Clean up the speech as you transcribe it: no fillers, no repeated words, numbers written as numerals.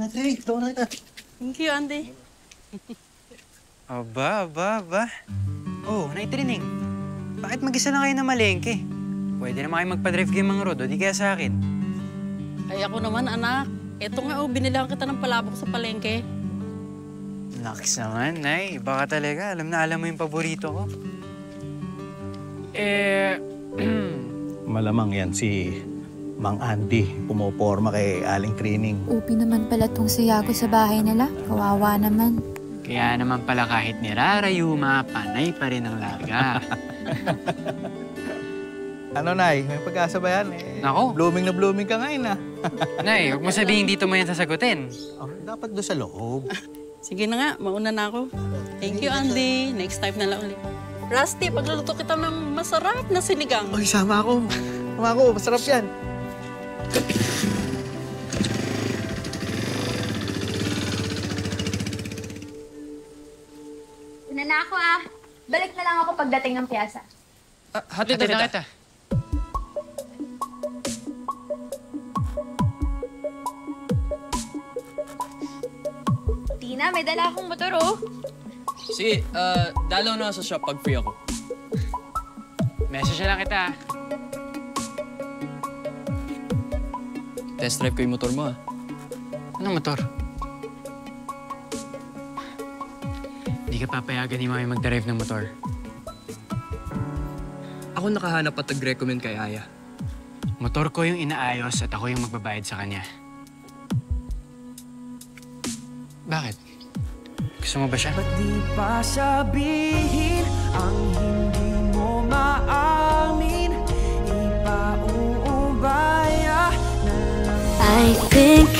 Trey. Doon na. Thank you, Andy. Aba. Oh, naitrining. Bakit mag-isa lang kayo na malengke? Pwede naman kayo magpa-drive kay Mang Rod, o di kaya sa akin. Ay, ako naman, anak. Eto nga, binilang kita ng palabok sa palengke. Naks naman, Nay. Baka talaga. Alam na alam mo yung paborito ko. Malamang yan si Mang Andy. Pumoporma kay Aling Trining. Upi naman pala tong siyago sa bahay nila. Kawawa naman. Kaya naman pala kahit nirarayuma, panay pa rin ang larga. Ano, Nay? May pag-asa ba yan? Nako. Blooming na blooming ka ngayon, ah. Nay, huwag mo sabihin dito mo yan sasagutin. Oh, dapat doon sa loob. Sige na nga, mauna na ako. Thank you, Andy. Next time na lang ulit. Rusty, pagluluto kita ng masarap na sinigang. Oy, sama ako. Sama ako. Masarap yan. Una na ako, ah. Balik na lang ako pagdating ng piyasa. Hatid na kita. Tina, may dala akong motor, oh. Sige, dalaw na sa shop pag free ako. Message na lang kita. Test drive ko yung motor mo, ah. Anong motor? Hindi ka papayagan ni Mami mag-drive ng motor. Ako nakahanap at nag-recommend kay Aya. Motor ko yung inaayos at ako yung magbabayad sa kanya. Bakit? Gusto mo ba siya? Ba't di pa sabihin ang hindi mo maamin? Ipauubaya na lang. I think